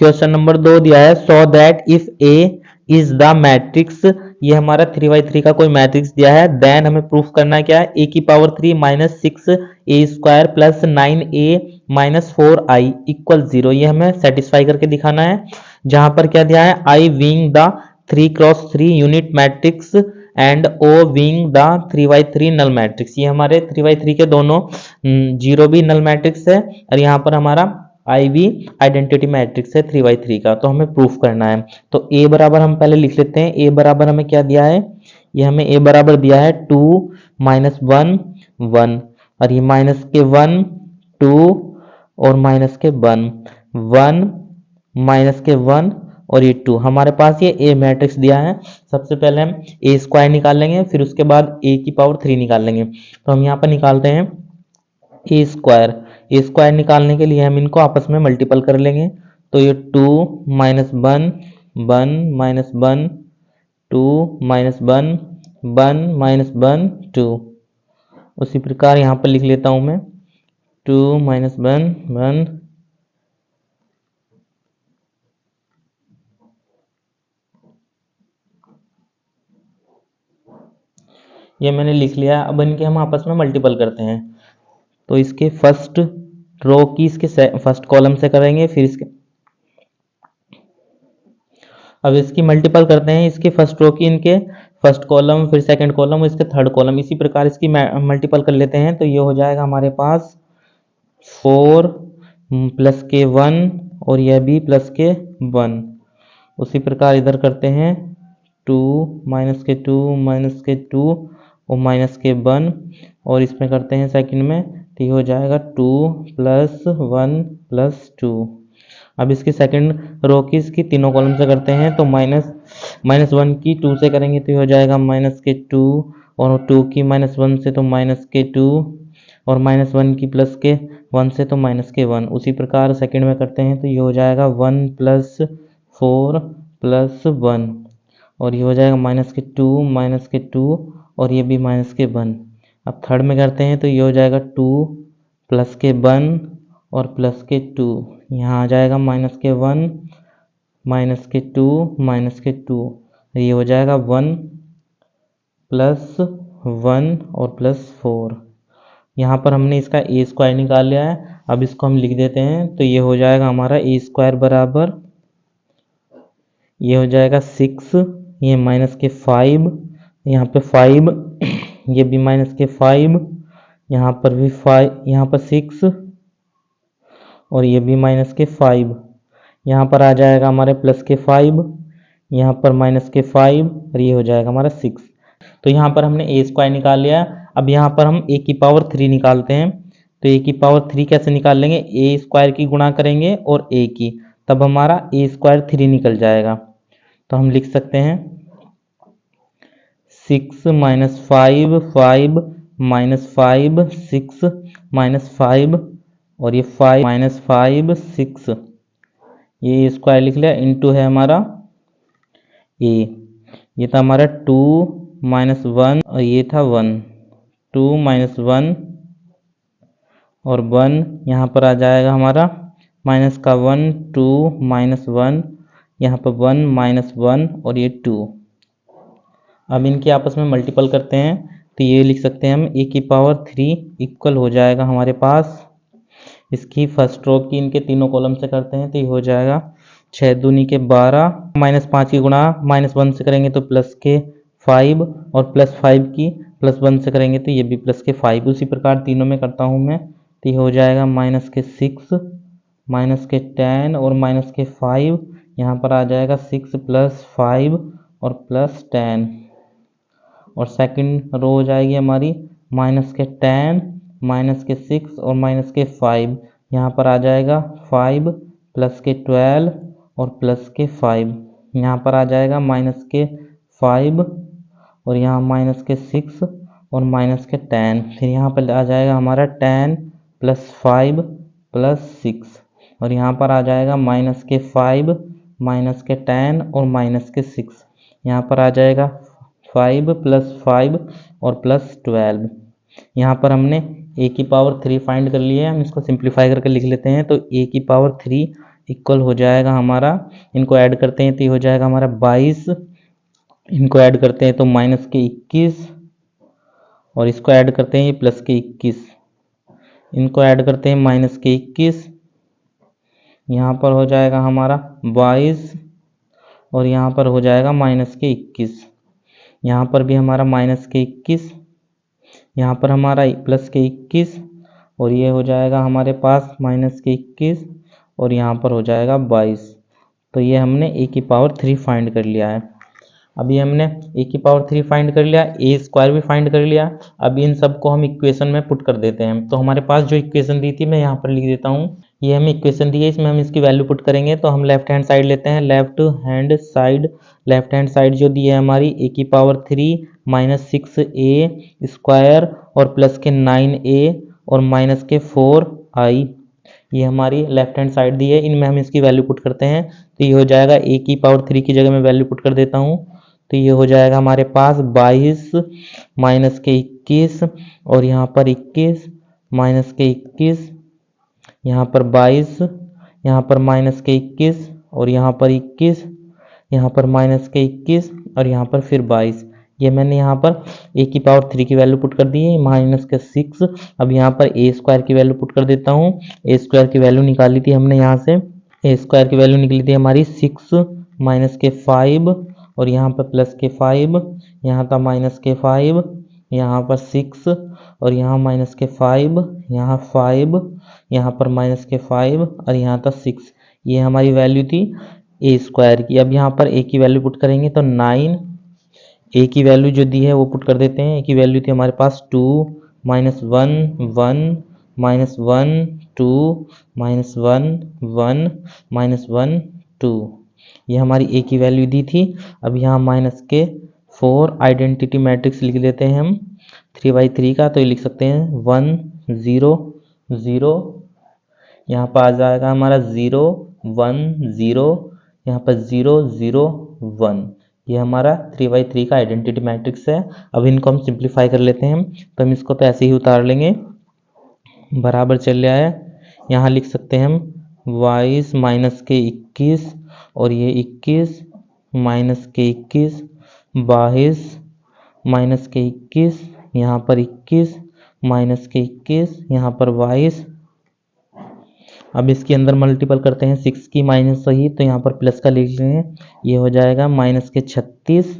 Question number 2 दिया है, so that if A is the matrix, ये हमारा 3/3 का कोई मैट्रिक्स दिया है, देन हमें प्रूफ करना है क्या है, ए की power 3 minus 6a² plus 9a minus 4i equal 0, ये हमें सेटिस्फाई करके दिखाना है। जहां पर क्या दिया है, I being the 3x3 unit matrix and O being the 3/3 null matrix, ये हमारे 3/3 के दोनों 0 भी नल मैट्रिक्स है और यहाँ पर हमारा आई भी आइडेंटिटी मैट्रिक्स है 3/3 का, तो हमें प्रूफ करना है। तो ए बराबर हम पहले लिख लेते हैं, ए बराबर हमें क्या दिया है, ये हमें ए बराबर दिया है 2 माइनस 1 1 और ये माइनस के 1 2 और माइनस के 1 1 माइनस के 1 और ये 2, हमारे पास ये ए मैट्रिक्स दिया है। सबसे पहले हम ए स्क्वायर निकाल लेंगे, फिर उसके बाद ए की पावर 3 निकाल लेंगे। तो हम यहाँ पर निकालते हैं ए स्क्वायर, ए स्क्वायर निकालने के लिए हम इनको आपस में मल्टीपल कर लेंगे। तो ये 2 माइनस 1 1 माइनस 1 2 माइनस 1 1 माइनस 1 2, उसी प्रकार यहाँ पर लिख लेता हूँ मैं 2 माइनस 1 1 ये मैंने लिख लिया। अब इनके हम आपस में मल्टीपल करते हैं, तो इसके फर्स्ट रो की इसके फर्स्ट कॉलम से करेंगे, फिर इसके अब इसकी मल्टीपल करते हैं, इसके फर्स्ट रो की इनके फर्स्ट कॉलम, फिर सेकंड कॉलम, इसके थर्ड कॉलम, इसी प्रकार इसकी मल्टीपल कर लेते हैं। तो ये हो जाएगा हमारे पास 4 प्लस के 1 और यह भी प्लस के 1। उसी प्रकार इधर करते हैं 2 माइनस के 2 माइनस के 2 और माइनस के 1, और इसमें करते हैं सेकंड में, तो ये हो जाएगा 2 प्लस 1 प्लस 2। अब इसकी सेकंड रो की इसकी तीनों कॉलम से करते हैं, तो माइनस 1 की 2 से करेंगे तो ये हो जाएगा माइनस के 2, और 2 की माइनस 1 से तो माइनस के 2, और माइनस 1 की प्लस के 1 से तो माइनस के 1। उसी प्रकार सेकंड में करते हैं तो ये हो जाएगा 1 प्लस 4 प्लस 1, और ये हो जाएगा माइनस के 2 माइनस के 2 और ये भी माइनस के 1। अब थर्ड में करते हैं तो ये हो जाएगा 2 प्लस के 1 और प्लस के 2, यहाँ आ जाएगा माइनस के 1 माइनस के 2 माइनस के 2, ये हो जाएगा 1 प्लस 1 और प्लस 4। यहाँ पर हमने इसका ए स्क्वायर निकाल लिया है। अब इसको हम लिख देते हैं, तो ये हो जाएगा हमारा ए स्क्वायर बराबर, ये हो जाएगा 6, ये माइनस के 5, यहाँ पे 5, ये भी माइनस के 5, यहाँ पर भी 5, यहाँ पर 6 और ये भी माइनस के 5, यहाँ पर आ जाएगा हमारे प्लस के 5, यहाँ पर माइनस के 5 और ये हो जाएगा हमारा 6। तो यहाँ पर हमने ए स्क्वायर निकाल लिया। अब यहाँ पर हम ए की पावर 3 निकालते हैं। तो ए की पावर 3 कैसे निकाल लेंगे, ए स्क्वायर की गुणा करेंगे और ए की, तब हमारा ए स्क्वायर 3 निकल जाएगा। तो हम लिख सकते हैं 6 माइनस 5 5 माइनस 5 6 माइनस 5 और ये 5 माइनस 5 6, ये स्क्वायर लिख लिया, इनटू है हमारा ए, ये था हमारा 2 माइनस 1 और ये था 1, 2 माइनस 1 और 1, यहाँ पर आ जाएगा हमारा माइनस का 1 2 माइनस 1, यहाँ पर 1 माइनस 1 और ये 2। अब इनके आपस में मल्टीपल करते हैं, तो ये लिख सकते हैं हम ए की पावर 3 इक्वल हो जाएगा हमारे पास, इसकी फर्स्ट रो की इनके तीनों कॉलम से करते हैं तो ये हो जाएगा 6 दूनी के 12, माइनस 5 की गुणा माइनस 1 से करेंगे तो प्लस के 5, और प्लस 5 की प्लस 1 से करेंगे तो ये भी प्लस के 5। उसी प्रकार तीनों में करता हूँ मैं, तो ये हो जाएगा माइनस के 6 माइनस के 10 और माइनस के 5, यहाँ पर आ जाएगा 6 प्लस 5 और प्लस 10, और सेकंड रो हो जाएगी हमारी माइनस के 10 माइनस के 6 और माइनस के 5, यहाँ पर आ जाएगा 5 प्लस के 12 और प्लस के 5, यहाँ पर आ जाएगा माइनस के 5 और यहाँ माइनस के 6 और माइनस के 10, फिर यहाँ पर आ जाएगा हमारा 10 प्लस 5 प्लस 6, और यहाँ पर आ जाएगा माइनस के 5 माइनस के 10 और माइनस के 6, यहाँ पर आ जाएगा 5 प्लस 5 और प्लस 12। यहाँ पर हमने ए की पावर 3 फाइंड कर ली है, हम इसको सिंप्लीफाई करके लिख लेते हैं। तो ए की पावर 3 इक्वल हो जाएगा हमारा, इनको ऐड करते हैं तो ये हो जाएगा हमारा 22, इनको ऐड करते हैं तो माइनस के 21, और इसको ऐड करते हैं ये प्लस के 21, इनको ऐड करते हैं माइनस के 21, यहाँ पर हो जाएगा हमारा 22, और यहाँ पर हो जाएगा माइनस के 21, यहाँ पर भी हमारा माइनस के 21, यहाँ पर हमारा प्लस के 21, और ये हो जाएगा हमारे पास माइनस के 21, और यहाँ पर हो जाएगा 22। तो ये हमने ए की पावर 3 फाइंड कर लिया है। अभी हमने ए की पावर 3 फाइंड कर लिया, ए स्क्वायर भी फाइंड कर लिया। अब इन सबको हम इक्वेशन में पुट कर देते हैं। तो हमारे पास जो इक्वेशन दी थी मैं यहाँ पर लिख देता हूँ। ये हमें इक्वेशन दी है, इसमें हम इसकी वैल्यू पुट करेंगे। तो हम लेफ्ट हैंड साइड लेते हैं, लेफ्ट हैंड साइड जो दी है हमारी ए की पावर 3 माइनस 6a स्क्वायर और प्लस के 9a और माइनस के 4i, ये हमारी लेफ्ट हैंड साइड दी है। इनमें हम इसकी वैल्यू पुट करते हैं। तो ये हो जाएगा ए की पावर 3 की जगह मैं वैल्यू पुट कर देता हूँ। तो ये हो जाएगा हमारे पास 22 माइनस के 21, और यहाँ पर 21 माइनस के 21, यहाँ पर 22, यहाँ पर माइनस के 21, और यहाँ पर 21, यहाँ पर माइनस के 21, और यहाँ पर फिर 22। ये मैंने यहाँ पर ए की पावर 3 की वैल्यू पुट कर दी है, माइनस के 6। अब यहाँ पर ए स्क्वायर की वैल्यू पुट कर देता हूँ। ए स्क्वायर की वैल्यू निकाली थी हमने यहाँ से, ए स्क्वायर की वैल्यू निकली थी हमारी 6 माइनस के 5, और यहाँ पर प्लस के 5, यहाँ था माइनस के 5, यहाँ पर 6, और यहाँ माइनस के 5, यहाँ 5, यहाँ पर माइनस के 5, और यहाँ था 6। ये हमारी वैल्यू थी ए स्क्वायर की। अब यहाँ पर ए की वैल्यू पुट करेंगे तो 9, ए की वैल्यू जो दी है वो पुट कर देते हैं। ए की वैल्यू थी हमारे पास 2 माइनस 1 1 माइनस 1 2 माइनस 1 1 माइनस 1 2, ये हमारी ए की वैल्यू दी थी। अब यहाँ माइनस के 4 आइडेंटिटी मैट्रिक्स लिख लेते हैं हम 3/3 का। तो ये लिख सकते हैं 1 0 0, यहाँ पर आ जाएगा हमारा 0 1 0, यहाँ पर 0 0 1। ये हमारा 3/3 का आइडेंटिटी मैट्रिक्स है। अब इनको हम सिंप्लीफाई कर लेते हैं। तो हम इसको तो ऐसे ही उतार लेंगे, बराबर चल रहा है। यहाँ लिख सकते हैं हम 22 माइनस के 21, और ये 21 माइनस के 21, 22 माइनस के 21, यहाँ पर 21 माइनस के 21, यहाँ पर 22। अब इसके अंदर मल्टीपल करते हैं 6 की माइनस सही, तो यहाँ पर प्लस का लिख लेंगे। ये हो जाएगा माइनस के 36,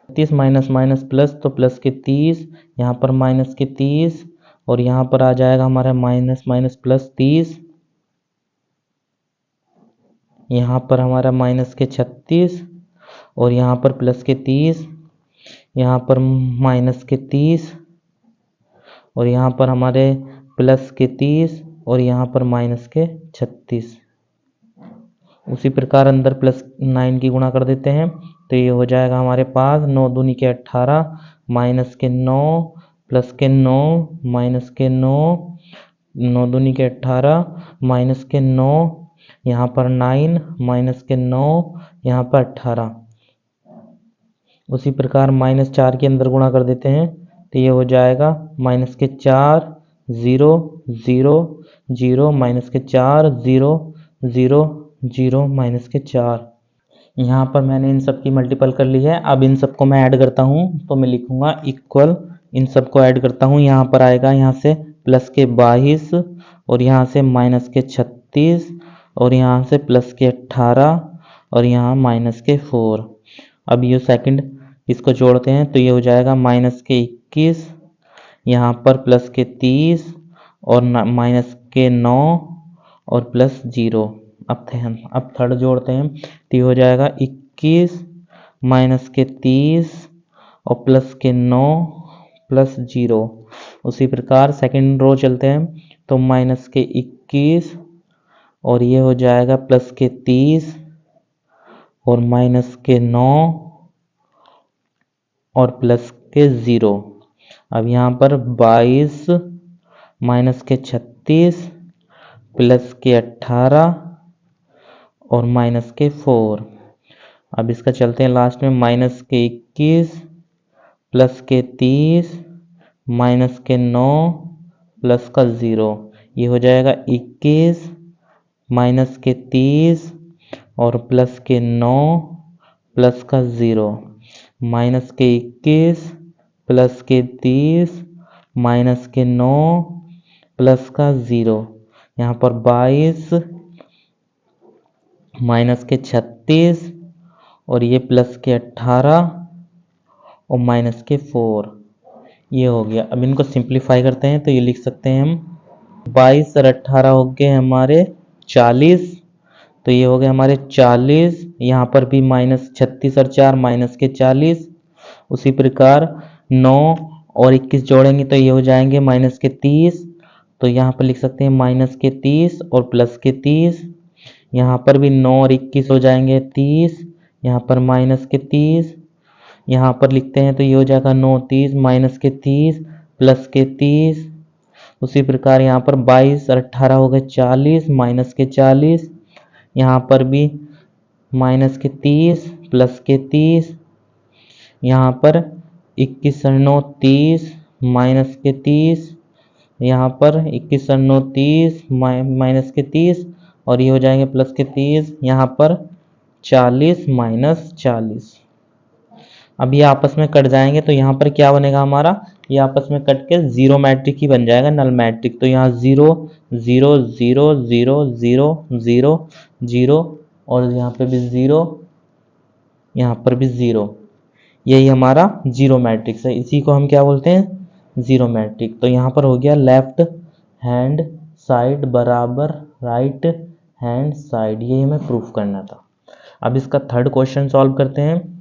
36 माइनस माइनस प्लस, तो प्लस के 30, यहाँ पर माइनस के 30, और यहाँ पर आ जाएगा हमारा माइनस माइनस प्लस 30, यहाँ पर हमारा माइनस के 36, और यहाँ पर प्लस के 30, यहाँ पर माइनस के 30, और यहाँ पर हमारे प्लस के 30, और यहाँ पर माइनस के 36। उसी प्रकार अंदर प्लस 9 की गुणा कर देते हैं। तो ये हो जाएगा हमारे पास 9 दूनी के 18 माइनस के 9 प्लस के 9 माइनस के 9, 9 दूनी के 18 माइनस के 9, यहाँ पर 9 माइनस के 9, यहाँ पर 18। उसी प्रकार माइनस 4 के अंदर गुणा कर देते हैं। तो ये हो जाएगा माइनस के 4 0 0 0 माइनस के 4 0 0 0 माइनस के 4। यहाँ पर मैंने इन सब की मल्टीपल कर ली है। अब इन सबको मैं ऐड करता हूँ, तो मैं लिखूँगा इक्वल, इन सबको ऐड करता हूँ। यहाँ पर आएगा यहाँ से प्लस के 22, और यहाँ से माइनस के 36, और यहाँ से प्लस के 18, और यहाँ माइनस के 4। अब ये सेकंड इसको जोड़ते हैं तो ये हो जाएगा माइनस के 21, यहाँ पर प्लस के 30, और माइनस के 9, और प्लस 0। अब थर्ड जोड़ते हैं तो ये हो जाएगा 21 माइनस के 30, और प्लस के 9 प्लस 0। उसी प्रकार सेकंड रो चलते हैं तो माइनस के 21, और ये हो जाएगा प्लस के 30, और माइनस के 9, और प्लस के 0। अब यहाँ पर 22 माइनस के 36 प्लस के 18, और माइनस के 4। अब इसका चलते हैं लास्ट में माइनस के 21 प्लस के 30 माइनस के 9 प्लस का 0। ये हो जाएगा 21 माइनस के 30 और प्लस के 9 प्लस का 0, माइनस के 21 प्लस के 30 माइनस के 9 प्लस का 0, यहाँ पर 22 माइनस के 36 और ये प्लस के 18 और माइनस के 4, ये हो गया। अब इनको सिंप्लीफाई करते हैं तो ये लिख सकते हैं हम 22 और 18 हो गए हमारे 40, तो ये हो गए हमारे 40, यहाँ पर भी माइनस 36 और 4 माइनस के 40, उसी प्रकार 9 और 21 जोड़ेंगे तो ये हो जाएंगे माइनस के 30, तो यहाँ पर लिख सकते हैं माइनस के 30 और प्लस के 30, यहाँ पर भी 9 और 21 हो जाएंगे 30, यहाँ पर माइनस के 30, यहाँ पर लिखते हैं तो ये हो जाएगा 9 30 माइनस के 30 प्लस के 30, उसी प्रकार यहाँ पर 22 और 18 हो गए 40 माइनस के 40, यहाँ पर भी माइनस के 30 प्लस के 30, यहाँ पर 21 और 9 30 माइनस के 30, यहाँ पर 21 और 9 30 माइनस के 30 और ये हो जाएंगे प्लस के 30, यहाँ पर 40 माइनस 40। अब ये आपस में कट जाएंगे तो यहाँ पर क्या बनेगा हमारा, ये आपस में कट के जीरो मैट्रिक ही बन जाएगा, नल मैट्रिक। तो यहाँ 0 0 0 0 0 0 0 और यहाँ पे भी 0, यहाँ पर भी 0, यही हमारा जीरो मैट्रिक्स है। इसी को हम क्या बोलते हैं, जीरो मैट्रिक। तो यहाँ पर हो गया लेफ्ट हैंड साइड बराबर राइट हैंड साइड, यही हमें प्रूफ करना था। अब इसका थर्ड क्वेश्चन सॉल्व करते हैं।